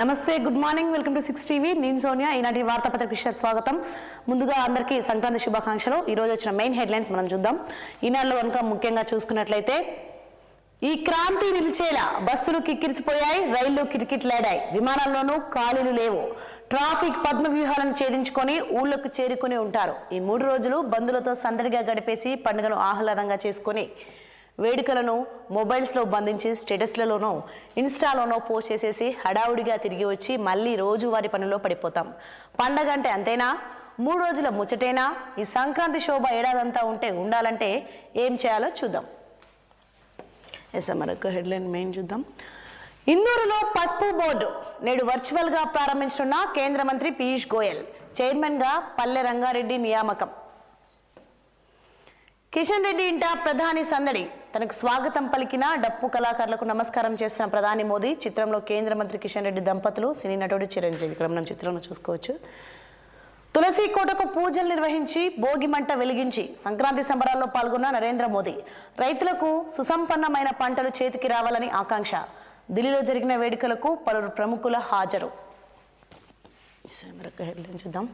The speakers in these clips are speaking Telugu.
నమస్తే, good morning, welcome to 6 TV. నేను సోనియా. ఈనాటి వార్తాపత్రిక స్వాగతం. ముందుగా అందరికీ సంక్రాంతి శుభాకాంక్షలు. ఈరోజు వచ్చిన మెయిన్ హెడ్లైన్స్ మనం చూద్దాం. ఈనాడులో కనుక ముఖ్యంగా చూసుకున్నట్లయితే, ఈ క్రాంతి నిలిచేలా బస్సులు కిక్కిరిసిపోయాయి, రైళ్లు కిటకిటలాడాయి, విమానాల్లోనూ ఖాళీలు లేవు. ట్రాఫిక్ పద్మ వ్యూహాలను ఛేదించుకొని ఊళ్ళకు చేరుకుని ఉంటారు. ఈ 3 రోజులు బంధువులతో సందడిగా గడిపేసి పండుగను ఆహ్లాదంగా చేసుకుని వేడుకలను మొబైల్స్లో బంధించి స్టేటస్లలోనో ఇన్స్టాలోనో పోస్ట్ చేసేసి హడావుడిగా తిరిగి వచ్చి మళ్ళీ రోజువారి పనుల్లో పడిపోతాం. పండగ అంటే అంతేనా? 3 రోజుల ముచ్చటేనా? ఈ సంక్రాంతి శోభ ఏడాదంతా ఉండాలంటే ఏం చేయాలో చూద్దాం. మరొక హెడ్లైన్ మెయిన్ చూద్దాం. ఇందూరులో పసుపు బోర్డు నేడు వర్చువల్గా ప్రారంభించనున్న కేంద్ర మంత్రి పీయూష్ గోయల్. చైర్మన్గా పల్లె రంగారెడ్డి నియామకం. కిషన్ రెడ్డి ఇంట ప్రధాని సందడి. తనకు స్వాగతం పలికిన డప్పు కళాకారులకు నమస్కారం చేసిన ప్రధాని మోదీ. చిత్రంలో కేంద్ర మంత్రి కిషన్ రెడ్డి దంపతులు, సినీ నటుడు చిరంజీవి. ఇక్కడ మనం చిత్రంలో చూసుకోవచ్చు. తులసి కోటకు పూజలు నిర్వహించి భోగి మంట వెలిగించి సంక్రాంతి సంబరాల్లో పాల్గొన్న నరేంద్ర మోదీ. రైతులకు సుసంపన్నమైన పంటలు చేతికి రావాలని ఆకాంక్ష. ఢిల్లీలో జరిగిన వేడుకలకు పలువురు ప్రముఖుల హాజరు. చూద్దాం.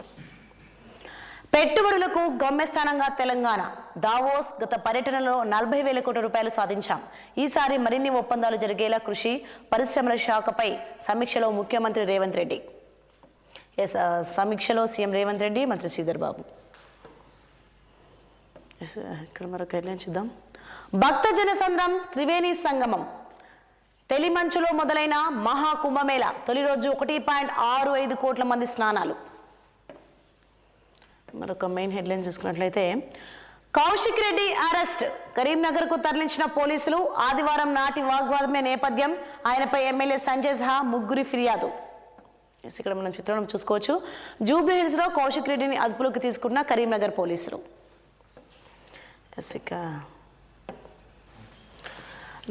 పెట్టుబడులకు గమ్యస్థానంగా తెలంగాణ. దావోస్ గత పర్యటనలో 40,000 కోట్ల రూపాయలు సాధించాం. ఈసారి మరిన్ని ఒప్పందాలు జరిగేలా కృషి. పరిశ్రమల శాఖపై సమీక్షలో ముఖ్యమంత్రి రేవంత్ రెడ్డి. సమీక్షలో సీఎం రేవంత్ రెడ్డి, మంత్రి శ్రీధర్ బాబు. ఇక్కడ మరొక హెడ్లైన్ చూద్దాం. భక్తజన సంద్రం త్రివేణి సంగమం. తెలిమంచులో మొదలైన మహాకుంభమేళ. తొలి రోజు 1.65 కోట్ల మంది స్నానాలు. మరొక మెయిన్ హెడ్లైన్ చూసుకున్నట్లయితే, కౌశిక్ రెడ్డి అరెస్ట్. కరీంనగర్కు తరలించిన పోలీసులు. ఆదివారం నాటి వాగ్వాదమే నేపథ్యం. ఆయనపై ఎమ్మెల్యే సంజయ్ సహా 3 ఫిర్యాదు. ఇక్కడ మనం చిత్రం చూసుకోవచ్చు. జూబ్లీ హిల్స్ లో కౌశిక్ రెడ్డిని అదుపులోకి తీసుకున్న కరీంనగర్ పోలీసులు.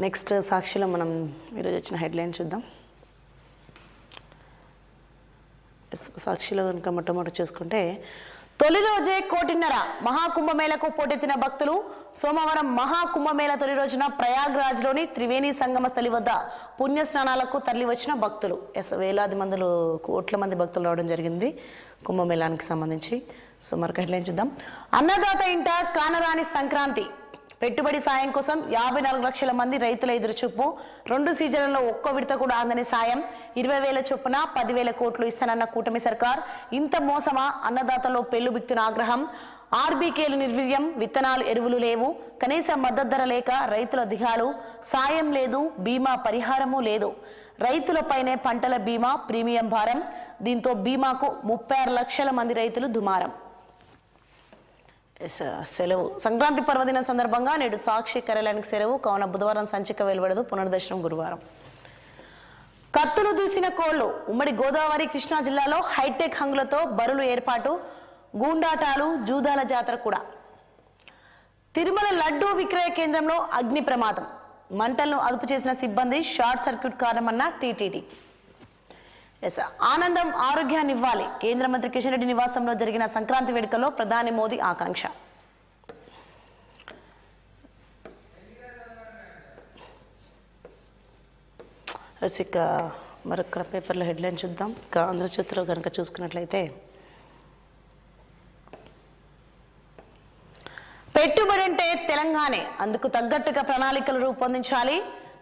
నెక్స్ట్ సాక్షిలో మనం ఈరోజు వచ్చిన హెడ్లైన్ చూద్దాం. సాక్షిలో కనుక మొట్టమొదటి చూసుకుంటే, తొలి రోజే 1.5 కోటి మహాకుంభమేళకు పోటెత్తిన భక్తులు. సోమవారం మహాకుంభమేళ తొలి రోజున ప్రయాగ్రాజ్లోని త్రివేణి సంగమ స్థలి వద్ద పుణ్యస్నానాలకు తరలి వచ్చిన భక్తులు. వేలాది మందులు, కోట్ల మంది భక్తులు రావడం జరిగింది కుంభమేళానికి సంబంధించి. సో మరొక హెడ్లైన్ చూద్దాం. అన్నదాత ఇంట కానరాని సంక్రాంతి. పెట్టుబడి సాయం కోసం 54 లక్షల మంది రైతుల ఎదురుచూపు. 2 సీజన్లలో ఒక్క విడత కూడా అందని సాయం. 20,000 చొప్పున 10,000 కోట్లు ఇస్తానన్న కూటమి సర్కార్. ఇంత మోసమా? అన్నదాతలో పెళ్లు బిక్తున్న ఆగ్రహం. ఆర్బీకేలు నిర్వీర్యం. విత్తనాలు, ఎరువులు లేవు. కనీస మద్దతు ధర లేక రైతుల దిగాలు. సాయం లేదు, బీమా పరిహారము లేదు. రైతులపైనే పంటల బీమా ప్రీమియం భారం. దీంతో బీమాకు 36 లక్షల మంది రైతులు దుమారం. సెలవు. సంక్రాంతి పర్వదిన సందర్భంగా నేడు సాక్షి కార్యాలయానికి సెలవు కావున బుధవారం సంచిక వెలువడదు. పునర్దర్శనం గురువారం. కత్తులు దూసిన కోళ్లు. ఉమ్మడి గోదావరి కృష్ణా జిల్లాలో హైటెక్ హంగులతో బరులు ఏర్పాటు. గూండాటాలు, జూదాల జాతర కూడా. తిరుమల లడ్డూ విక్రయ కేంద్రంలో అగ్ని ప్రమాదం. మంటలను అదుపు చేసిన సిబ్బంది. షార్ట్ సర్క్యూట్ కారణమన్న టీటీడీ. ఆనందం ఆరోగ్యాన్ని ఇవ్వాలి. కేంద్ర మంత్రి కిషన్ రెడ్డి నివాసంలో జరిగిన సంక్రాంతి వేడుకలో ప్రధాని మోదీ ఆకాంక్ష. ఇక మరొక పేపర్లో హెడ్లైన్ చూద్దాం. ఇక ఆంధ్రజ్యోతిలో కనుక చూసుకున్నట్లయితే, పెట్టుబడి అంటే తెలంగాణే. అందుకు తగ్గట్టుగా ప్రణాళికలు రూపొందించాలి.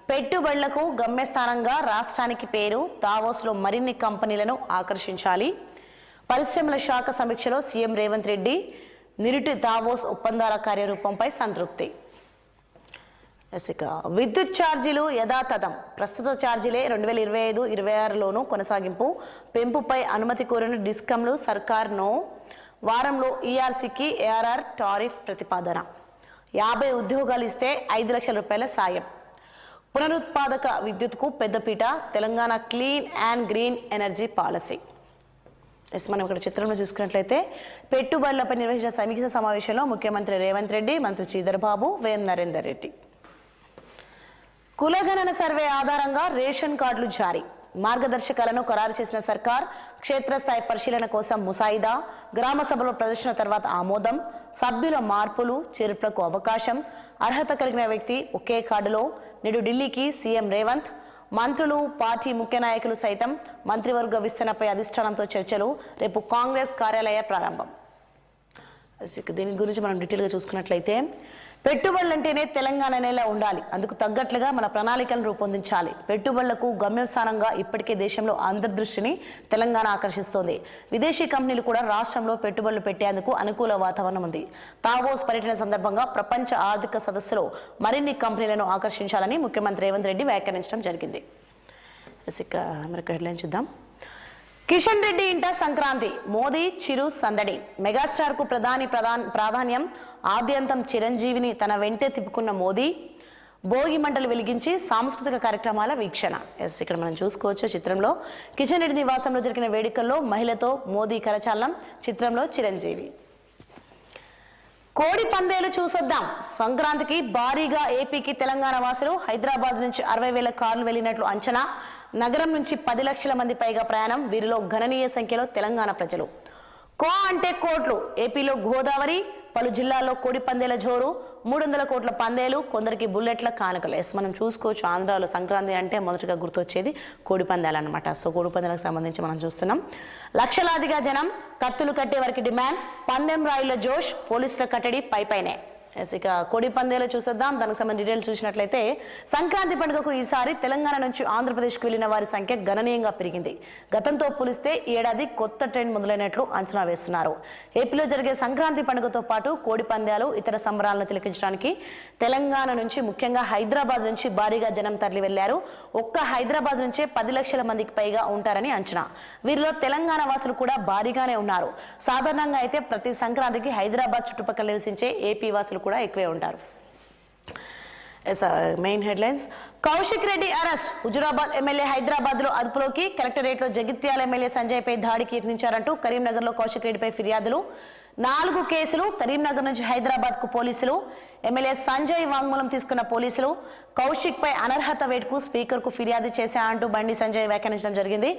పెట్టుబడులకు గమ్యస్థానంగా రాష్ట్రానికి పేరు. దావోస్లో మరిన్ని కంపెనీలను ఆకర్షించాలి. పరిశ్రమల శాఖ సమీక్షలో సీఎం రేవంత్ రెడ్డి. నిరుటి దావోస్ ఒప్పందాల కార్యరూపంపై సంతృప్తి. విద్యుత్ ఛార్జీలు యథాతథం. ప్రస్తుత ఛార్జీలే 2025-26లోనూ కొనసాగింపు. పెంపుపై అనుమతి కోరిన డిస్కంలు. సర్కార్ నో. వారంలో ఈఆర్సీకి ఏఆర్ఆర్ టారిఫ్ ప్రతిపాదన. 50 ఉద్యోగాలు ఇస్తే 5 లక్షల రూపాయల సాయం. పునరుత్పాదక విద్యుత్కు పెద్దపీట. Telangana clean and green energy policy. మనం ఇక్కడ చిత్రంలో చూసుకున్నట్లయితే, పెట్టుబడులపై నిర్వహించిన సమీక్ష సమావేశంలో ముఖ్యమంత్రి రేవంత్ రెడ్డి, మంత్రి శ్రీధర్ బాబు, వేం నరేందర్ రెడ్డి. కులగణన సర్వే ఆధారంగా రేషన్ కార్డులు జారీ. మార్గదర్శకాలను ఖరారు చేసిన సర్కార్. క్షేత్రస్థాయి పరిశీలన కోసం ముసాయిదా. గ్రామ సభలో ప్రదర్శన తర్వాత ఆమోదం. సభ్యుల మార్పులు, చేర్పులకు అవకాశం. అర్హత కలిగిన వ్యక్తి ఒకే కార్డులో. నేడు ఢిల్లీకి సీఎం రేవంత్. మంత్రులు పార్టీ ముఖ్య నాయకులు సైతం మంత్రివర్గ విస్తరణపై అధిష్టానంతో చర్చలు. రేపు కాంగ్రెస్ కార్యాలయ ప్రారంభం. దీని గురించి మనం డీటెయిల్గా చూసుకున్నట్లయితే పెట్టుబడులంటేనే తెలంగాణ నేలా ఉండాలి. అందుకు తగ్గట్లుగా మన ప్రణాళికలను రూపొందించాలి. పెట్టుబడులకు గమ్యస్థానంగా ఇప్పటికే దేశంలో అందరి దృష్టిని తెలంగాణ ఆకర్షిస్తోంది. విదేశీ కంపెనీలు కూడా రాష్ట్రంలో పెట్టుబడులు పెట్టేందుకు అనుకూల వాతావరణం ఉంది. తావోస్ పర్యటన సందర్భంగా ప్రపంచ ఆర్థిక సదస్సులో మరిన్ని కంపెనీలను ఆకర్షించాలని ముఖ్యమంత్రి రేవంత్ రెడ్డి వ్యాఖ్యానించడం జరిగింది. ఇక అమెరికా హెడ్లైన్ చూద్దాం. కిషన్ రెడ్డి ఇంట సంక్రాంతి, మోదీ చిరు సందడి. మెగాస్టార్ కు ప్రాధాన్యం, ఆద్యంతం చిరంజీవిని తన వెంటే తిప్పుకున్న మోదీ భోగి మంటలు వెలిగించి సాంస్కృతిక కార్యక్రమాల వీక్షణ. ఇక్కడ మనం చూసుకోవచ్చు చిత్రంలో కిషన్ రెడ్డి నివాసంలో జరిగిన వేడుకల్లో మహిళతో మోదీ కరచాలనం, చిత్రంలో చిరంజీవి. కోడి పందేలు చూసొద్దాం. సంక్రాంతికి భారీగా ఏపీకి తెలంగాణ వాసులు. హైదరాబాద్ నుంచి 60,000 కార్లు వెళ్లినట్లు అంచనా. నగరం నుంచి 10 లక్షల మంది పైగా ప్రయాణం. వీరిలో గణనీయ సంఖ్యలో తెలంగాణ ప్రజలు. కో అంటే కోట్లు. ఏపీలో గోదావరి, పలు జిల్లాల్లో కోడి పందేల జోరు. 300 కోట్ల పందేలు, కొందరికి బుల్లెట్ల కానుకలు. మనం చూసుకోవచ్చు ఆంధ్రాలో సంక్రాంతి అంటే మొదటిగా గుర్తొచ్చేది కోడి పందాలు అనమాట. సో కోడి పందాలకు సంబంధించి మనం చూస్తున్నాం. లక్షలాదిగా జనం, కత్తులు కట్టే వారికి డిమాండ్, పందెం రాయుల జోష్, పోలీసుల కట్టడి పైనే. ఇక కోడి పందేలు చూసేద్దాం. దానికి సంబంధించిన డీటెయిల్స్ చూసినట్లయితే సంక్రాంతి పండుగకు ఈసారి తెలంగాణ నుంచి ఆంధ్రప్రదేశ్కు వెళ్లిన వారి సంఖ్య గణనీయంగా పెరిగింది. గతంతో పోలిస్తే ఈ ఏడాది కొత్త ట్రెండ్ మొదలైనట్లు అంచనా వేస్తున్నారు. ఏపీలో జరిగే సంక్రాంతి పండుగతో పాటు కోడి పందాలు, ఇతర సంబరాలను తిలకించడానికి తెలంగాణ నుంచి ముఖ్యంగా హైదరాబాద్ నుంచి భారీగా జనం తరలి వెళ్లారు. ఒక్క హైదరాబాద్ నుంచే 10 లక్షల మందికి పైగా ఉంటారని అంచనా. వీరిలో తెలంగాణ వాసులు కూడా భారీగానే ఉన్నారు. సాధారణంగా అయితే ప్రతి సంక్రాంతికి హైదరాబాద్ చుట్టుపక్కల నివసించే ఏపీ వాసులు కూడా ఎక్కువే ఉంటారు. Main headlines. Kaushik Reddy arrest. Huzurabad MLA Hyderabad లో అదుపులోకి. కలెక్టరేట్ లో జగిత్యాల ఎమ్మెల్యే సంజయ్ పై దాడికి యత్నించారంటూ కరీంనగర్ లో కౌశిక్ రెడ్డిపై ఫిర్యాదులు. 4 కేసులు. కరీంనగర్ నుంచి హైదరాబాద్ కు పోలీసులు. ఎమ్మెల్యే సంజయ్ వాంగ్మూలం తీసుకున్న పోలీసులు. కౌశిక్ పై అనర్హత వేటుకు స్పీకర్ కు ఫిర్యాదు చేశారంటూ బండి సంజయ్ వ్యాఖ్యానించడం జరిగింది.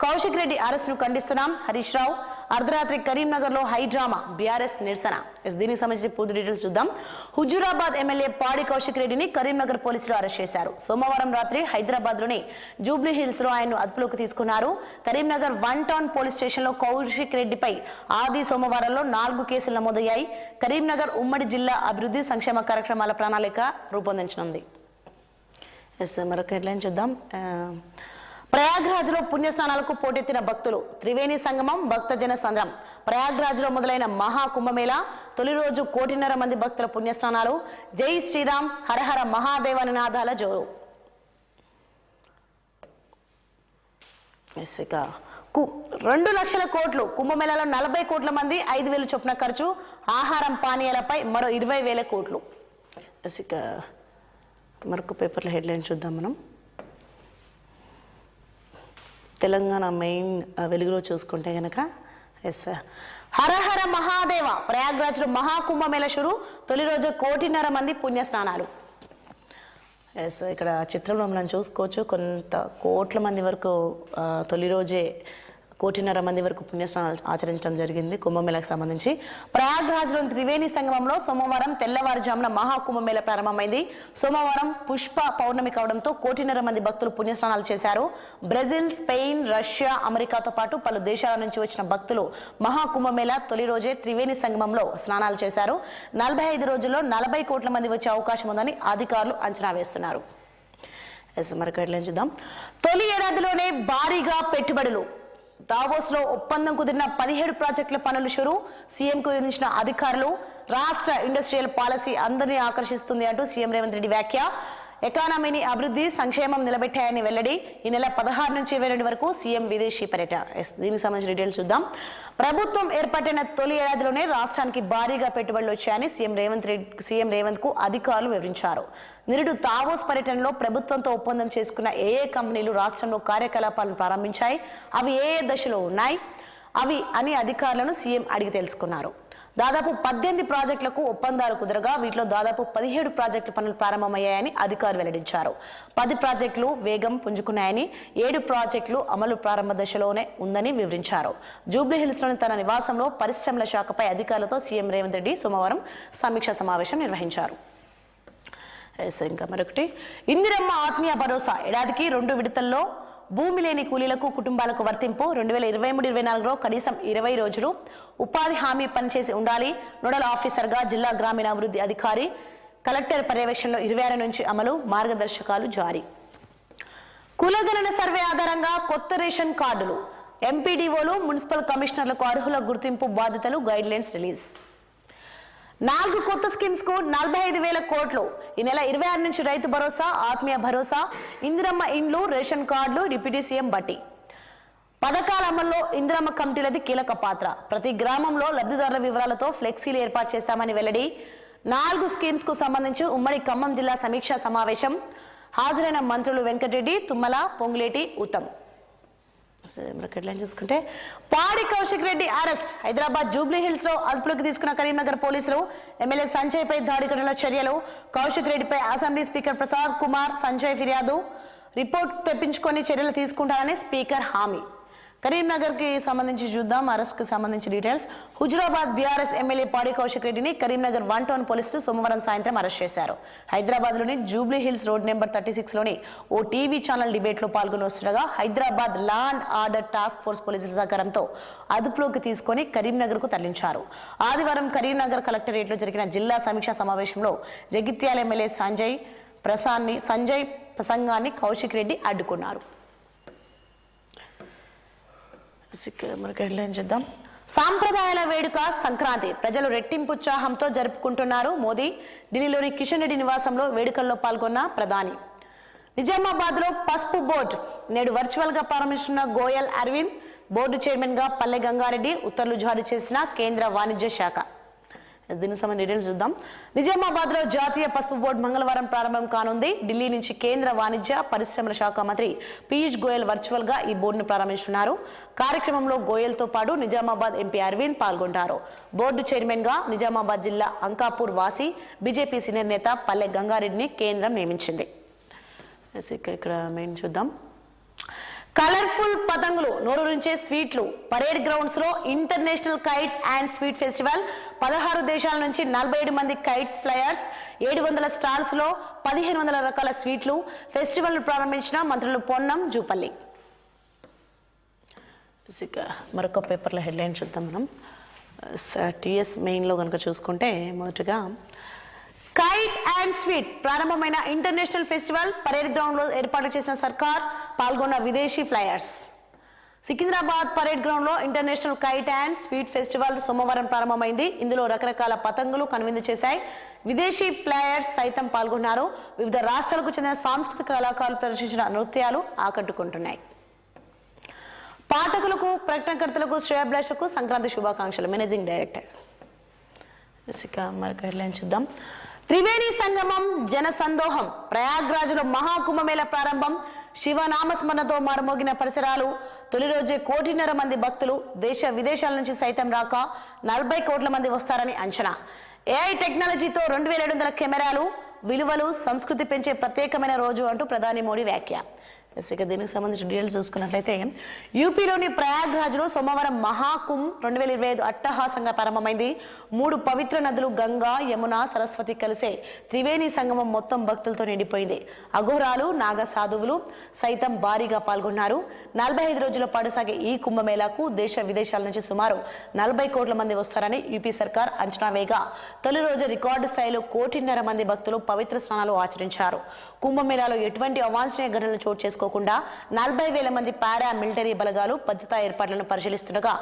కౌశిక్ రెడ్డి అరెస్ట్ ను ఖండిస్తున్నాం. హరీష్ రావు. అర్ధరాత్రి కరీంనగర్ లో హైడ్రామా, బీఆర్ఎస్ నిరసన. దీనికి సంబంధించి పూర్తి డీటెయిల్స్ చూద్దాం. హుజురాబాద్ ఎమ్మెల్యే పాడి కౌశిక్ రెడ్డిని కరీంనగర్ పోలీసులు అరెస్ట్ చేశారు. సోమవారం రాత్రి హైదరాబాద్ లోని జూబ్లీ హిల్స్ లో ఆయన్ను అదుపులోకి తీసుకున్నారు. కరీంనగర్ 1 టౌన్ పోలీస్ స్టేషన్ లో కౌశిక్ రెడ్డిపై ఆది సోమవారంలో 4 కేసులు నమోదయ్యాయి. కరీంనగర్ ఉమ్మడి జిల్లా అభివృద్ధి సంక్షేమ కార్యక్రమాల ప్రణాళిక రూపొందించనుంది. మరొక హెడ్లైన్ చూద్దాం. ప్రయాగ్రాజ్ లో పుణ్యస్నానాలకు పోటెత్తిన భక్తులు. త్రివేణి సంగమం, భక్తజన సంద్రం. ప్రయాగ్రాజ్ లో మొదలైన మహా కుంభమేళ తొలి రోజు 1.5 కోటి మంది భక్తుల పుణ్యస్నానాలు. జై శ్రీరామ్, హరహర మహాదేవ నినాదాల జోరు. 2 లక్షల కోట్లు. కుంభమేళలో 40 కోట్ల మంది, 5,000 చొప్పున ఖర్చు. ఆహారం పానీయాలపై మరో 20,000 కోట్లు. ఇక మరొక పేపర్ల హెడ్లైన్ చూద్దాం మనం. తెలంగాణ మెయిన్ వెలుగులో చూసుకుంటే కనుక హరహర మహాదేవ. ప్రయాగ్రాజ్ లో మహాకుంభమేళ షురు. తొలి రోజు 1.5 కోటి మంది పుణ్యస్నానాలు. ఇక్కడ చిత్రంలో మనం చూసుకోవచ్చు కొంత కోట్ల మంది వరకు తొలి రోజే 1.5 కోటి మంది వరకు పుణ్యస్నానాలు ఆచరించడం జరిగింది కుంభమేళకు సంబంధించి. ప్రయాగ్రాజ్లోని త్రివేణి సంగమంలో సోమవారం తెల్లవారుజామున మహాకుంభమేళ ప్రారంభమైంది. సోమవారం పుష్ప పౌర్ణమి కావడంతో 1.5 కోటి మంది భక్తులు పుణ్యస్నానాలు చేశారు. బ్రెజిల్, స్పెయిన్, రష్యా, అమెరికాతో పాటు పలు దేశాల నుంచి వచ్చిన భక్తులు మహాకుంభమేళ తొలి రోజే త్రివేణి సంగమంలో స్నానాలు చేశారు. 45 రోజుల్లో 40 కోట్ల మంది వచ్చే అవకాశం ఉందని అధికారులు అంచనా వేస్తున్నారు. మరొక హెడ్లైన్ చూద్దాం. తొలి ఏడాదిలోనే భారీగా పెట్టుబడులు. దావోస్ లో ఒప్పందం కుదిరిన 17 ప్రాజెక్టుల పనులు షురు. సీఎంకు విధించిన అధికారులు. రాష్ట్ర ఇండస్ట్రియల్ పాలసీ అందరినీ ఆకర్షిస్తుంది అంటూ సీఎం రేవంత్ రెడ్డి వ్యాఖ్య. ఎకానమీని అభివృద్ధి, సంక్షేమం నిలబెట్టాయని వెల్లడి. ఈ నెల 16 నుంచి 22 వరకు సీఎం విదేశీ పర్యటన. దీనికి సంబంధించిన డీటెయిల్స్ చూద్దాం. ప్రభుత్వం ఏర్పడిన తొలి ఏడాదిలోనే రాష్ట్రానికి భారీగా పెట్టుబడులు వచ్చాయని సీఎం రేవంత్ కు అధికారులు వివరించారు. నిరుడు తావోస్ పర్యటనలో ప్రభుత్వంతో ఒప్పందం చేసుకున్న ఏ కంపెనీలు రాష్ట్రంలో కార్యకలాపాలను ప్రారంభించాయి, అవి ఏ దశలో ఉన్నాయి అవి అని అధికారులను సీఎం అడిగి తెలుసుకున్నారు. దాదాపు 18 ప్రాజెక్టులకు ఒప్పందాలు కుదరగా వీటిలో దాదాపు 17 ప్రాజెక్టుల పనులు ప్రారంభమయ్యాయని అధికారులు వెల్లడించారు. 10 ప్రాజెక్టులు వేగం పుంజుకున్నాయని, 7 ప్రాజెక్టులు అమలు ప్రారంభ దశలోనే ఉందని వివరించారు. జూబ్లీ హిల్స్లోని తన నివాసంలో పరిశ్రమల శాఖపై అధికారులతో సీఎం రేవంత్ రెడ్డి సోమవారం సమీక్షా సమావేశం నిర్వహించారు. ఇంకా మరొకటి ఇందిరమ్మ ఆత్మీయ భరోసా ఏడాదికి 2 విడతల్లో భూమి లేని కూలీలకు కుటుంబాలకు వర్తింపు 2023-24లో కనీసం 20 రోజులు ఉపాధి హామీ పనిచేసి ఉండాలి. నోడల్ ఆఫీసర్గా జిల్లా గ్రామీణాభివృద్ధి అధికారి కలెక్టర్ పర్యవేక్షణలో 26 నుంచి అమలు మార్గదర్శకాలు జారీ. కులగణన సర్వే ఆధారంగా కొత్త రేషన్ కార్డులు ఎంపీడీఓలు మున్సిపల్ కమిషనర్లకు అర్హుల గుర్తింపు బాధ్యతలు గైడ్లైన్స్ రిలీజ్. 4 కొత్త స్కీమ్స్ కు 45,000 కోట్లు. ఈ నెల 26 నుంచి రైతు భరోసా, ఆత్మీయ భరోసా, ఇందిరమ్మ ఇండ్లు, రేషన్ కార్డులు. డిప్యూటీ సీఎం బట్టి పథకాల అమల్లో ఇందిరమ్మ కమిటీలది కీలక పాత్ర. ప్రతి గ్రామంలో లబ్ధిదారుల వివరాలతో ఫ్లెక్సీలు ఏర్పాటు చేస్తామని వెల్లడి. 4 స్కీమ్స్ కు సంబంధించి ఉమ్మడి ఖమ్మం జిల్లా సమీక్షా సమావేశం. హాజరైన మంత్రులు వెంకటరెడ్డి, తుమ్మల, పొంగులేటి, ఉత్తమ్. హెడ్లైన్ చూసుకుంటే పాడి Kaushik Reddy arrest. Hyderabad Jubilee hills లో అదుపులోకి తీసుకున్న కరీంనగర్ పోలీసులు. ఎమ్మెల్యే సంజయ్ పై దాడి ఘటనలో చర్యలు. కౌశిక్ రెడ్డిపై అసెంబ్లీ స్పీకర్ ప్రసాద్ కుమార్ సంజయ్ ఫిర్యాదు. రిపోర్ట్ తెప్పించుకొని చర్యలు తీసుకుంటారని స్పీకర్ హామీ. కరీంనగర్ కి సంబంధించి చూద్దాం. అరెస్ట్ కి సంబంధించి డీటెయిల్స్. హుజురాబాద్ బీఆర్ఎస్ ఎమ్మెల్యే పాడి కౌశిక్ రెడ్డిని కరీంనగర్ 1 టౌన్ పోలీసులు సోమవారం సాయంత్రం అరెస్ట్ చేశారు. హైదరాబాద్ లోని జూబ్లీ హిల్స్ రోడ్ నెంబర్ 36 లోని ఓ టీవీ ఛానల్ డిబేట్ లో పాల్గొని వస్తుండగా Hyderabad law and order task force పోలీసుల సహకారంతో అదుపులోకి తీసుకొని కరీంనగర్ కు తరలించారు. ఆదివారం కరీంనగర్ కలెక్టరేట్ లో జరిగిన జిల్లా సమీక్షా సమావేశంలో జగిత్యాల ఎమ్మెల్యే సంజయ్ ప్రసంగాన్ని కౌశిక్ రెడ్డి అడ్డుకున్నారు. చూద్దాం. సాంప్రదాయాల వేడుక సంక్రాంతి ప్రజలు రెట్టింపు ఉత్సాహంతో జరుపుకుంటున్నారు. మోదీ ఢిల్లీలోని కిషన్ రెడ్డి నివాసంలో వేడుకల్లో పాల్గొన్న ప్రధాని. నిజామాబాద్ లో పసుపు బోర్డు నేడు వర్చువల్ గా ప్రారంభిస్తున్న గోయల్ అరవింద్. బోర్డు చైర్మన్ గా పల్లె గంగారెడ్డి ఉత్తర్వులు జారీ చేసిన కేంద్ర వాణిజ్య శాఖ. దీనికి సంబంధించి డీటెయిల్స్ చూద్దాం. నిజామాబాద్ లో జాతీయ పసుపు బోర్డు మంగళవారం ప్రారంభం కానుంది. ఢిల్లీ నుంచి కేంద్ర వాణిజ్య పరిశ్రమల శాఖ మంత్రి పీయూష్ గోయల్ వర్చువల్ గా ఈ బోర్డును ప్రారంభిస్తున్నారు. కార్యక్రమంలో గోయల్ తో పాటు నిజామాబాద్ ఎంపీ అరవింద్ పాల్గొంటారు. బోర్డు చైర్మన్ గా నిజామాబాద్ జిల్లా అంకాపూర్ వాసి బీజేపీ సీనియర్ నేత పల్లె గంగారెడ్డిని కేంద్రం నియమించింది. ఇక్కడ మెయిన్ చూద్దాం. కలర్ఫుల్ పతంగులు, నోరూరించే స్వీట్లు. పరేడ్ గ్రౌండ్స్ లో international kites and sweet festival. 16 దేశాల నుంచి 47 మంది కైట్ ఫ్లయర్స్. 700 స్టాల్స్ లో 1500 రకాల స్వీట్లు. ఫెస్టివల్ ప్రారంభించిన మంత్రులు పొన్నం, జూపల్లి. మరొక పేపర్ల హెడ్లైన్ చూద్దాం మనం. టిఎస్ మెయిన్ లో కనుక చూసుకుంటే మొదటగా కైట్ అండ్ స్వీట్ ప్రారంభమైన ఇంటర్నేషనల్ ఫెస్టివల్. పరేడ్ గ్రౌండ్ లో ఏర్పాటు చేసిన సర్కార్, పాల్గొన్న విదేశీ ఫ్లయర్స్. సికింద్రాబాద్ పరేడ్ గ్రౌండ్ లో international kite and sweet festival సోమవారం ప్రారంభమైంది. ఇందులో రకరకాల పతంగులు కనువిందు చేశాయి. విదేశీ ఫ్లయర్స్ సైతం పాల్గొన్నారు. వివిధ రాష్ట్రాలకు చెందిన సాంస్కృతిక కళాకారులు ప్రదర్శించిన నృత్యాలు ఆకట్టుకుంటున్నాయి. పాఠకులకు, ప్రకటనకర్తలకు, శ్రేయాభిలాషులకు సంక్రాంతి శుభాకాంక్షలు. Managing director. మరొక హెడ్లైన్ చూద్దాం. త్రివేణి సంగమం, జన సందోహం. ప్రయాగ్రాజ్లో మహాకుంభమేళ ప్రారంభం. శివనామస్మరణతో మారుమోగిన పరిసరాలు. తొలి రోజే 1.5 కోటి మంది భక్తులు. దేశ విదేశాల నుంచి సైతం రాక 40 కోట్ల మంది వస్తారని అంచనా. ఏఐ టెక్నాలజీతో 2700 కెమెరాలు. విలువలు, సంస్కృతి పెంచే ప్రత్యేకమైన రోజు అంటూ ప్రధాని మోడీ వ్యాఖ్య. ఇక దీనికి సంబంధించిన డీటెయిల్స్ చూసుకున్నట్లయితే యూపీలోని ప్రయాగ్రాజ్లో సోమవారం మహాకుంభ్ 2025 అట్టహాసంగా ప్రారంభమైంది. 3 పవిత్ర నదులు గంగా, యమున, సరస్వతి కలిసే త్రివేణి సంగమం మొత్తం భక్తులతో నిండిపోయింది. అఘోరాలు, నాగ సాధువులు సైతం భారీగా పాల్గొన్నారు. 45 రోజుల పాటు సాగే ఈ కుంభమేళాకు దేశ విదేశాల నుంచి సుమారు 40 కోట్ల మంది వస్తారని యూపీ సర్కార్ అంచనా వేయగా తొలి రోజు రికార్డు స్థాయిలో 1.5 కోటి మంది భక్తులు పవిత్ర స్నానాలు ఆచరించారు. కుంభమేళాలో ఎటువంటి అవాంఛనీయ ఘటనలు చోటు చేసుకోకుండా 40,000 మంది పారా మిలిటరీ బలగాలు భద్రతా ఏర్పాట్లను పరిశీలిస్తుండగా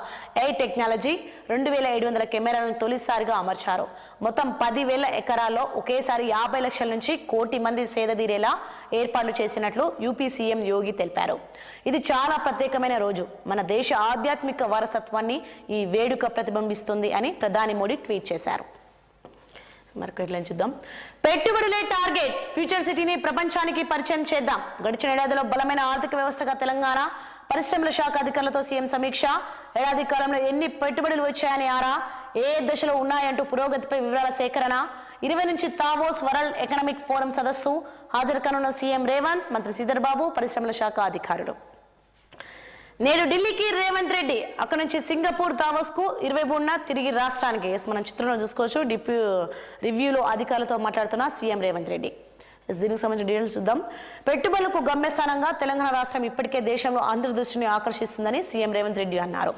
ఏఐ టెక్నాలజీ 2,700 కెమెరాలను తొలిసారిగా అమర్చారు. మొత్తం 10,000 ఎకరాల్లో ఒకేసారి 50 లక్షల నుంచి 1 కోటి మంది సేదతీరేలా ఏర్పాట్లు చేసినట్లు యూపీ సీఎం యోగి తెలిపారు. ఇది చాలా ప్రత్యేకమైన రోజు. మన దేశ ఆధ్యాత్మిక వారసత్వాన్ని ఈ వేడుక ప్రతిబింబిస్తుంది అని ప్రధాని మోడీ ట్వీట్ చేశారు. మరొక హెడ్లైన్ చూద్దాం. పెట్టుబడులే టార్గెట్, ఫ్యూచర్ సిటీని ప్రపంచానికి పరిచయం చేద్దాం. గడిచిన ఏడాదిలో బలమైన ఆర్థిక వ్యవస్థగా తెలంగాణ. పరిశ్రమల శాఖ అధికారులతో సీఎం సమీక్ష. ఏడాది కాలంలో ఎన్ని పెట్టుబడులు వచ్చాయని ఆరా. ఏ దశలో ఉన్నాయంటూ పురోగతిపై వివరాల సేకరణ. 20 నుంచి తావోస్ వరల్డ్ ఎకనామిక్ ఫోరం సదస్సు హాజరు కానున్న సీఎం రేవంత్, మంత్రి శ్రీధర్ బాబు, పరిశ్రమల శాఖ అధికారులు. నేడు ఢిల్లీకి రేవంత్ రెడ్డి, అక్కడ నుంచి సింగపూర్ దావోస్ కు 23న తిరిగి రాష్ట్రానికి. మనం చిత్రంలో చూసుకోవచ్చు. రివ్యూలో అధికారులతో మాట్లాడుతున్న సీఎం రేవంత్ రెడ్డి. దీనికి సంబంధించిన డీటెయిల్స్ చూద్దాం. పెట్టుబడులకు గమ్యస్థానంగా తెలంగాణ రాష్ట్రం ఇప్పటికే దేశంలో అందరి దృష్టిని ఆకర్షిస్తుందని సీఎం రేవంత్ రెడ్డి అన్నారు.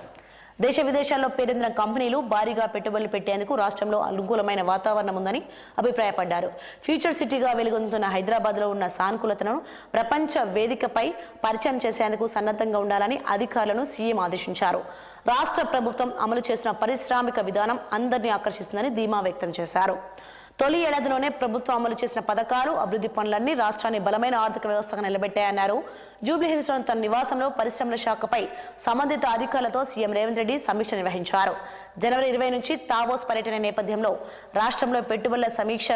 దేశ విదేశాల్లో పేరొందిన కంపెనీలు భారీగా పెట్టుబడులు పెట్టేందుకు రాష్ట్రంలో అనుకూలమైన వాతావరణం ఉందని అభిప్రాయపడ్డారు. ఫ్యూచర్ సిటీగా వెలుగొందుతున్న హైదరాబాద్లో ఉన్న సానుకూలతను ప్రపంచ వేదికపై పరిచయం చేసేందుకు సన్నద్ధంగా ఉండాలని అధికారులను సీఎం ఆదేశించారు. రాష్ట్ర ప్రభుత్వం అమలు చేసిన పారిశ్రామిక విధానం అందరినీ ఆకర్షిస్తుందని ధీమా వ్యక్తం చేశారు. తొలి ఏడాదిలోనే ప్రభుత్వం అమలు చేసిన పథకాలు, అభివృద్ధి పనులన్నీ రాష్ట్రాన్ని బలమైన ఆర్థిక వ్యవస్థగా నిలబెట్టాయన్నారు. జూబ్లీహిల్స్లోని తన నివాసంలో పరిశ్రమల శాఖపై సంబంధిత అధికారులతో సీఎం రేవంత్ రెడ్డి సమీక్ష నిర్వహించారు. జనవరి 20 నుంచి తావోస్ పర్యటన నేపథ్యంలో రాష్ట్రంలో పెట్టుబడుల సమీక్ష,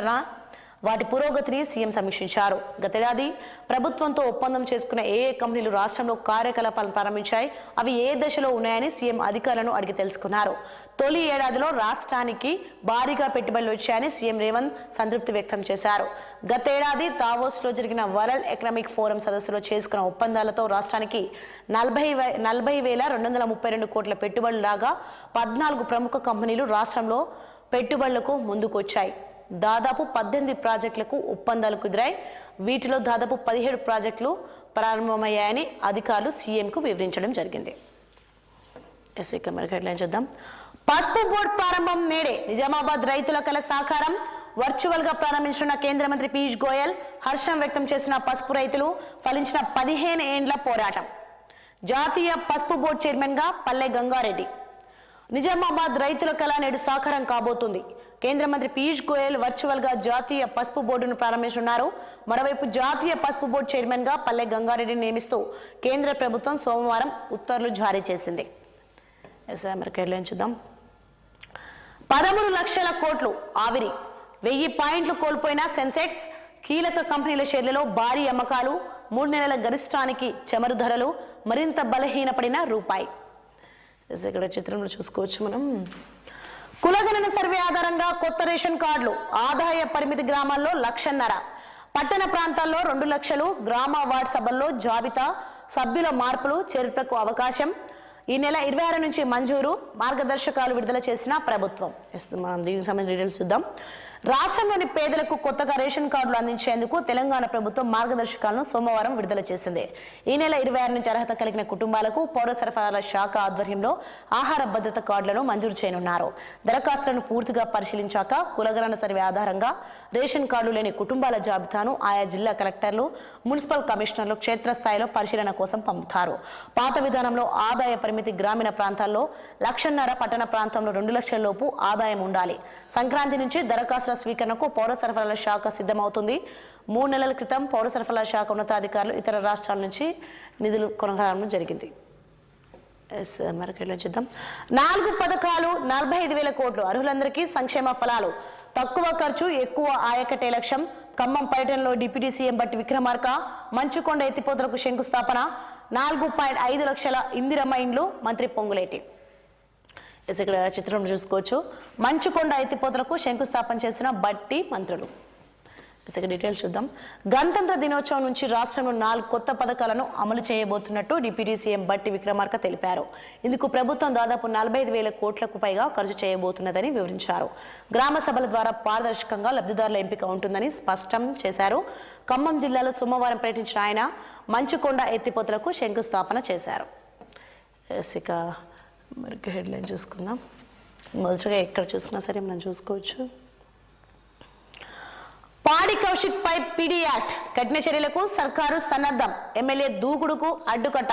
వాటి పురోగతిని సీఎం సమీక్షించారు. గతేడాది ప్రభుత్వంతో ఒప్పందం చేసుకున్న ఏ కంపెనీలు రాష్ట్రంలో కార్యకలాపాలను ప్రారంభించాయి, అవి ఏ దశలో ఉన్నాయని సీఎం అధికారులను అడిగి తెలుసుకున్నారు. తొలి ఏడాదిలో రాష్ట్రానికి భారీగా పెట్టుబడులు వచ్చాయని సీఎం రేవంత్ సంతృప్తి వ్యక్తం చేశారు. గతేడాది దావోస్లో జరిగిన వరల్డ్ ఎకనామిక్ ఫోరం సదస్సులో చేసుకున్న ఒప్పందాలతో రాష్ట్రానికి 40,232 కోట్ల పెట్టుబడులు రాగా 14 ప్రముఖ కంపెనీలు రాష్ట్రంలో పెట్టుబడులకు ముందుకొచ్చాయి. దాదాపు 18 ప్రాజెక్టులకు ఒప్పందాలు కుదిరాయి. వీటిలో దాదాపు 17 ప్రాజెక్టులు ప్రారంభమయ్యాయని అధికారులు సీఎంకు వివరించడం జరిగింది. చూద్దాం. పసుపు బోర్డు ప్రారంభం నేడే. నిజామాబాద్ రైతుల కల సాకారం. వర్చువల్ గా ప్రారంభించిన కేంద్ర మంత్రి పీయూష్ గోయల్ హర్షం వ్యక్తం చేసిన పసుపు రైతులు ఫలించిన 15 ఏండ్ల పోరాటం. జాతీయ పసుపు బోర్డు చైర్మన్ గా పల్లె గంగారెడ్డి. నిజామాబాద్ రైతుల కళ నేడు సాకారం కాబోతుంది. కేంద్ర మంత్రి పీయూష్ గోయల్ వర్చువల్ గా జాతీయ పసుపు బోర్డును ప్రారంభించనున్నారు. మరోవైపు జాతీయ పసుపు బోర్డు చైర్మన్ గా పల్లె గంగారెడ్డిని నియమిస్తూ కేంద్ర ప్రభుత్వం సోమవారం ఉత్తర్వులు జారీ చేసింది. చూద్దాం. 13 లక్షల కోట్లు ఆవిరి. 1000 పాయింట్లు కోల్పోయిన సెన్సెక్స్. కీలక కంపెనీల షేర్లలో భారీ అమ్మకాలు. 3 నెలల గరిష్టానికి చమురు ధరలు. మరింత బలహీనపడిన రూపాయి. ఇక్కడ చిత్రంలో చూసుకోవచ్చు మనం. కులగణన సర్వే ఆధారంగా కొత్త రేషన్ కార్డులు. ఆదాయ పరిమితి గ్రామాల్లో 1,00,000. పట్టణ ప్రాంతాల్లో 2 లక్షలు. గ్రామ వార్డు సభల్లో జాబితా సభ్యుల మార్పులు చేర్పులకు అవకాశం. ఈ నెల 26 నుంచి మంజూరు. మార్గదర్శకాలు విడుదల చేసిన ప్రభుత్వం. మనం దీనికి సంబంధించిన డీటెయిల్స్ చూద్దాం. రాష్ట్రంలోని పేదలకు కొత్తగా రేషన్ కార్డులు అందించేందుకు తెలంగాణ ప్రభుత్వం మార్గదర్శకాలను సోమవారం విడుదల చేసింది. ఈ నెల 26 నుంచి అర్హత కలిగిన కుటుంబాలకు పౌర సరఫరాల శాఖ ఆధ్వర్యంలో ఆహార భద్రత కార్డులను మంజూరు చేయనున్నారు. దరఖాస్తులను పూర్తిగా పరిశీలించాక కులగణన సర్వే ఆధారంగా రేషన్ కార్డులు లేని కుటుంబాల జాబితాను ఆయా జిల్లా కలెక్టర్లు, మున్సిపల్ కమిషనర్లు క్షేత్రస్థాయిలో పరిశీలన కోసం పంపుతారు. పాత విధానంలో ఆదాయ పరిమితి గ్రామీణ ప్రాంతాల్లో 1,00,000, పట్టణ ప్రాంతంలో 2 లక్షల లోపు ఆదాయం ఉండాలి. సంక్రాంతి నుంచి దరఖాస్తు స్వీకరణకు పౌర సరఫరాల శాఖ సిద్ధమవుతుంది. 3 నెలల క్రితం పౌర సరఫరాల శాఖ ఉన్నతాధికారులు ఇతర రాష్ట్రాల నుంచి నిధులు కొనగడం జరిగింది. చూద్దాం. 4 పథకాలు, 45,000 కోట్లు. అర్హులందరికీ సంక్షేమ ఫలాలు. తక్కువ ఖర్చు, ఎక్కువ ఆయకట్టే లక్ష్యం. ఖమ్మం పర్యటనలో డిప్యూటీ సీఎం బట్టి విక్రమార్క. మంచుకొండ ఎత్తిపోతలకు శంకుస్థాపన. 4.5 లక్షల ఇందిరమ్మ ఇండ్లు. మంత్రి పొంగులేటి. ఇక్కడ చిత్రం చూసుకోవచ్చు. మంచుకొండ ఎత్తిపోతలకు శంకుస్థాపన చేసిన బట్టి మంత్రులు. డీటెయిల్స్ చూద్దాం. గణతంత్ర దినోత్సవం నుంచి రాష్ట్రంలో 4 కొత్త పథకాలను అమలు చేయబోతున్నట్టు డిప్యూటీ సీఎం బట్టి విక్రమార్క తెలిపారు. ఇందుకు ప్రభుత్వం దాదాపు 45,000 కోట్లకు పైగా ఖర్చు చేయబోతున్నదని వివరించారు. గ్రామ సభల ద్వారా పారదర్శకంగా లబ్ధిదారుల ఎంపిక ఉంటుందని స్పష్టం చేశారు. ఖమ్మం జిల్లాలో సోమవారం పర్యటించిన ఆయన మంచుకొండ ఎత్తిపోతలకు శంకుస్థాపన చేశారు. ఇక మరొక హెడ్లైన్ చూసుకుందాం. మొదటగా ఎక్కడ చూసినా సరే మనం చూసుకోవచ్చు. పాడి కౌశిక్ పై పీడీ యాక్ట్. కఠిన చర్యలకు సర్కారు సన్నద్ధం. ఎమ్మెల్యే దూకుడుకు అడ్డుకట్ట.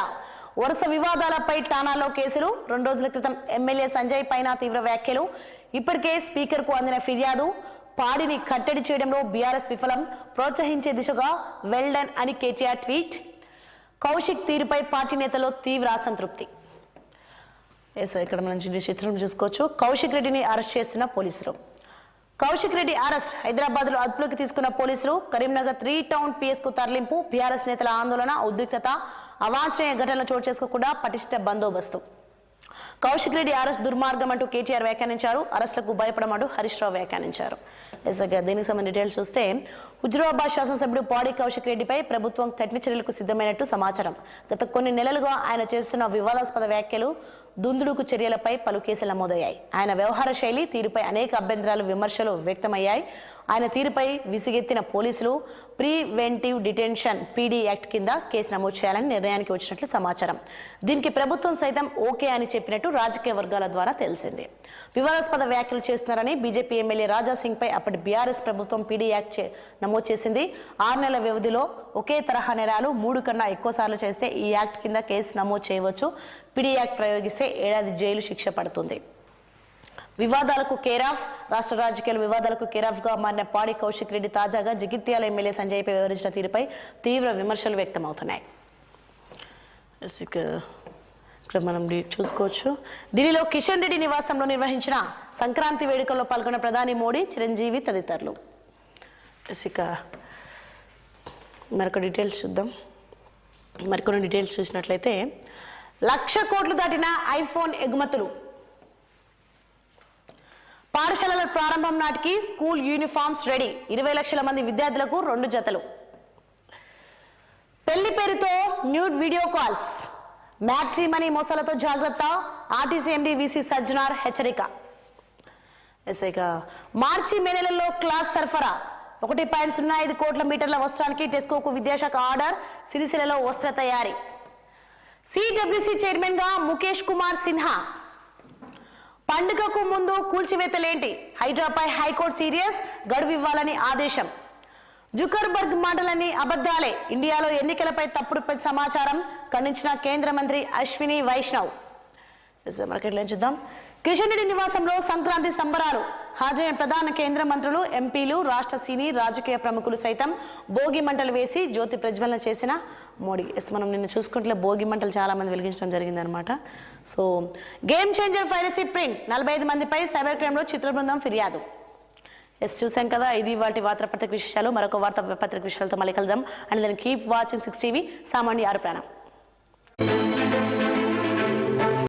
వరుస వివాదాలపై ఠాణాలో కేసులు. 2 రోజుల క్రితం ఎమ్మెల్యే సంజయ్ పైన తీవ్ర వ్యాఖ్యలు. ఇప్పటికే స్పీకర్కు అందిన ఫిర్యాదు. పాడిని కట్టడి చేయడంలో బీఆర్ఎస్ విఫలం. ప్రోత్సహించే దిశగా వెల్డన్ అని కేటీఆర్ ట్వీట్. కౌశిక్ తీరుపై పార్టీ నేతల్లో తీవ్ర అసంతృప్తి. ఇక్కడ మనం చిత్రం చూసుకోవచ్చు. కౌశిక్ రెడ్డిని అరెస్ట్ చేస్తున్న పోలీసులు. కౌశిక్ రెడ్డి అరెస్ట్. హైదరాబాద్ లో అదుపులోకి తీసుకున్న పోలీసులు. కరీంనగర్ 3 టౌన్ PS కు తరలింపు. బీఆర్ఎస్ నేతల ఆందోళన, ఉద్రిక్తత, అవాంఛనీయ ఘటనలు చోటు చేసుకోకుండా పటిష్ట బందోబస్తు. కౌశిక్ రెడ్డి అరెస్ట్ దుర్మార్గం అంటూ కేటీఆర్ వ్యాఖ్యానించారు. అరెస్టులకు భయపడమంటూ హరీష్ రావు వ్యాఖ్యానించారు. దీనికి సంబంధించిన డీటెయిల్స్ చూస్తే, హుజురాబాద్ శాసనసభ్యుడు పాడి కౌశిక్ రెడ్డిపై ప్రభుత్వం కఠిన చర్యలకు సిద్ధమైనట్టు సమాచారం. గత కొన్ని నెలలుగా ఆయన చేస్తున్న వివాదాస్పద వ్యాఖ్యలు, దుందుడుకు చర్యలపై పలు కేసులు నమోదయ్యాయి. ఆయన వ్యవహార శైలి, తీరుపై అనేక అభ్యంతరాలు, విమర్శలు వ్యక్తమయ్యాయి. ఆయన తీరుపై విసిగెత్తిన పోలీసులు ప్రివెంటివ్ డిటెన్షన్ పీడీ యాక్ట్ కింద కేసు నమోదు చేయాలని నిర్ణయానికి వచ్చినట్లు సమాచారం. దీనికి ప్రభుత్వం సైతం ఓకే అని చెప్పినట్టు రాజకీయ వర్గాల ద్వారా తెలిసింది. వివాదాస్పద వ్యాఖ్యలు చేస్తున్నారని బీజేపీ ఎమ్మెల్యే రాజా సింగ్ పై అప్పటి బీఆర్ఎస్ ప్రభుత్వం పీడీ యాక్ట్ నమోదు చేసింది. 6 నెలల వ్యవధిలో ఒకే తరహా నేరాలు 3 కన్నా ఎక్కువ సార్లు చేస్తే ఈ యాక్ట్ కింద కేసు నమోదు చేయవచ్చు. పీడీ యాక్ట్ ప్రయోగిస్తే 1 ఏడాది జైలు శిక్ష పడుతుంది. వివాదాలకు కేరాఫ్ రాష్ట్ర రాజకీయాల వివాదాలకు కేరాఫ్గా మారిన పాడి కౌశిక్ రెడ్డి తాజాగా జగిత్యాల ఎమ్మెల్యే సంజయ్పై వివరించిన తీరుపై తీవ్ర విమర్శలు వ్యక్తమవుతున్నాయి. ఇక్కడ మనం చూసుకోవచ్చు. ఢిల్లీలో కిషన్ రెడ్డి నివాసంలో నిర్వహించిన సంక్రాంతి వేడుకల్లో పాల్గొన్న ప్రధాని మోడీ, చిరంజీవి తదితరులు. ఇక మరొక డీటెయిల్స్ చూద్దాం. మరికొన్ని డీటెయిల్స్ చూసినట్లయితే 1,00,000 కోట్లు దాటిన ఐఫోన్ ఎగుమతులు. పాఠశాలల ప్రారంభం నాటికి స్కూల్ యూనిఫామ్స్ రెడీ. 20 లక్షల మంది విద్యార్థులకు 2 జతలు. పెళ్లి పేరుతో న్యూడ్ వీడియో కాల్స్, మ్యాట్రిమనీ మోసాలతో జాగ్రత్త. ఆర్టీసీ ఎండీ వీసీ సజ్జనార్ హెచ్చరిక. మార్చి మే నెలల్లో క్లాత్ సరఫరా 1.05 కోట్ల మీటర్ల వస్త్రానికి టెస్కోకు విద్యాశాఖ ఆర్డర్. సిరిసిల్లలో వస్త్ర తయారీ. సిడబ్ల్యూసీ చైర్మన్ గా ముఖేష్ కుమార్ సిన్హా. పండుగకు ముందు కూల్చివేతలేంటి? హైడ్రాపై హైకోర్టు సీరియస్, గడువు ఇవ్వాలని ఆదేశం. జుకర్బర్గ్ మాటలన్నీ అబద్ధాలే, ఇండియాలో ఎన్నికలపై తప్పుడు సమాచారం ఖండించిన కేంద్ర మంత్రి అశ్విని వైష్ణవ్. చూద్దాం. కిషన్ రెడ్డి నివాసంలో సంక్రాంతి సంబరాలు. హాజరైన ప్రధాన కేంద్ర మంత్రులు, ఎంపీలు, రాష్ట్ర సీనియర్ రాజకీయ ప్రముఖులు సైతం భోగి మంటలు వేసి జ్యోతి ప్రజ్వలన చేసిన మోడీ. మనం నిన్న చూసుకుంటే భోగి మంటలు చాలా మంది వెలిగించడం జరిగిందనమాట. So Game Changer piracy print. 45 మందిపై సైబర్ క్రైమ్లో చిత్ర బృందం ఫిర్యాదు. చూసాం కదా, ఇది వాటి వార్తాపత్రిక విశేషాలు. మరొక వార్తాపత్రిక విషయాలతో మళ్ళీ కలుద్దాం. And then keep watching 6 TV. సామాన్య ఆరు ప్రాణం.